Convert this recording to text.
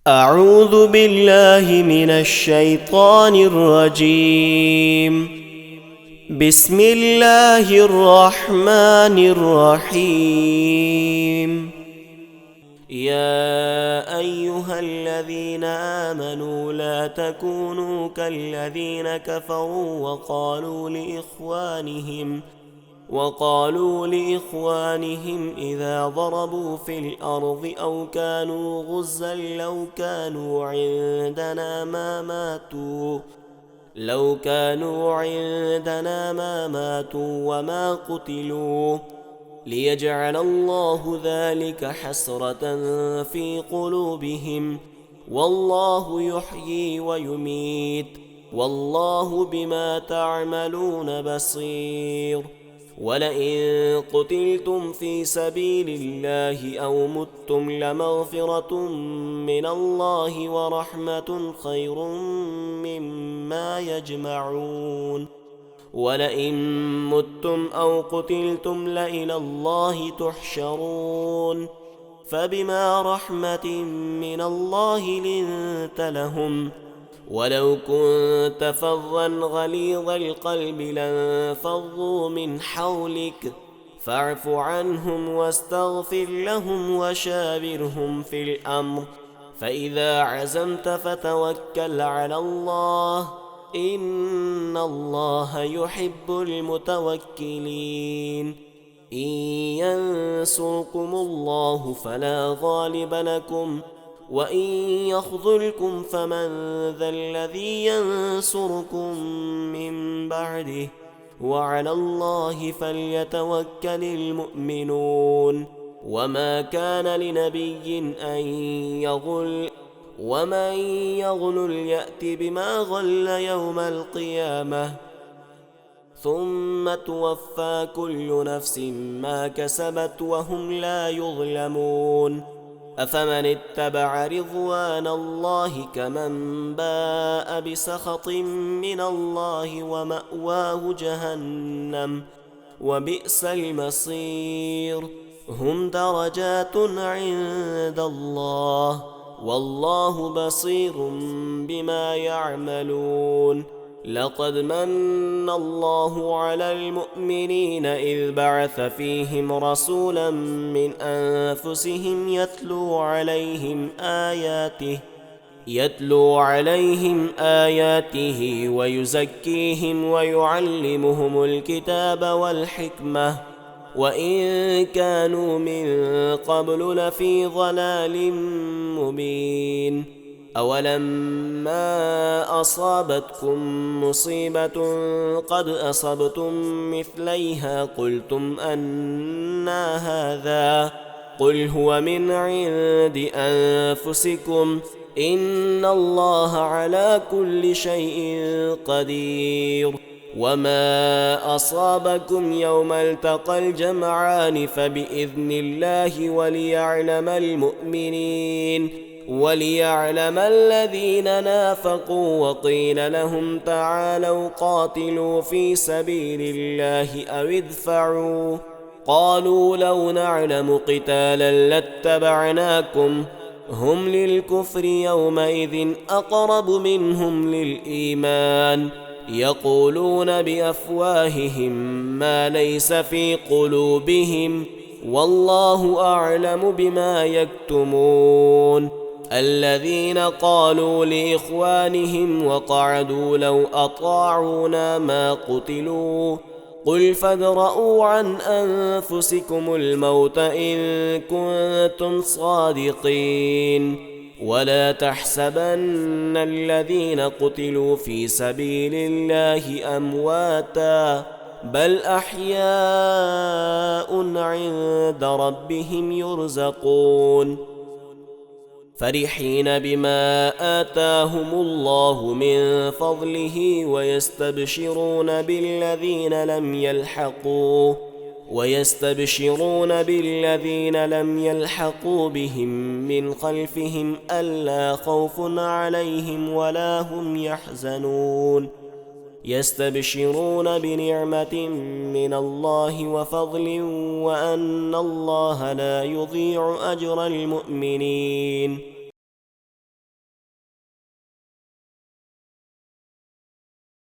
أعوذ بالله من الشيطان الرجيم. بسم الله الرحمن الرحيم. يا أيها الذين آمنوا لا تكونوا كالذين كفروا وقالوا لإخوانهم إذا ضربوا في الأرض أو كانوا غزا لو كانوا عندنا ما ماتوا وما قتلوا ليجعل الله ذلك حسرة في قلوبهم، والله يحيي ويميت، والله بما تعملون بصير. ولئن قتلتم في سبيل الله أو متم لمغفرة من الله ورحمة خير مما يجمعون. ولئن متم أو قتلتم لإلى الله تحشرون. فبما رحمة من الله لنت لهم، ولو كنت فظا غليظ القلب لانفضوا من حولك، فاعف عنهم واستغفر لهم وشاورهم في الأمر، فإذا عزمت فتوكل على الله، إن الله يحب المتوكلين. إن ينصركم الله فلا غالب لكم، وإن يخذلكم فمن ذا الذي ينصركم من بعده، وعلى الله فليتوكل المؤمنون. وما كان لنبي أن يغل، ومن يغل يأت بما غل يوم القيامة، ثم توفى كل نفس ما كسبت وهم لا يظلمون. أفمن اتبع رضوان الله كمن باء بسخط من الله ومأواه جهنم وبئس المصير. هم درجات عند الله، والله بصير بما يعملون. لقد من الله على المؤمنين إذ بعث فيهم رسولا من أنفسهم يتلو عليهم آياته ويزكيهم ويعلمهم الكتاب والحكمة، وإن كانوا من قبل لفي ضلال مبين. أولما أصابتكم مصيبة قد أصبتم مثليها قلتم أنى هذا، قل هو من عند أنفسكم، إن الله على كل شيء قدير. وما أصابكم يوم التقى الجمعان فبإذن الله وليعلم الذين نافقوا، وقيل لهم تعالوا قاتلوا في سبيل الله أو ادفعوا، قالوا لو نعلم قتالا لاتبعناكم، هم للكفر يومئذ أقرب منهم للإيمان، يقولون بأفواههم ما ليس في قلوبهم، والله أعلم بما يكتمون. الذين قالوا لإخوانهم وقعدوا لو أطاعونا ما قتلوا، قل فادرءوا عن أنفسكم الموت إن كنتم صادقين. ولا تحسبن الذين قتلوا في سبيل الله أمواتا، بل أحياء عند ربهم يرزقون، فرحين بما آتاهم الله من فضله ويستبشرون بالذين لم يلحقوا بهم من خلفهم ألا خوف عليهم ولا هم يحزنون. يستبشرون بنعمة من الله وفضل وأن الله لا يضيع أجر المؤمنين.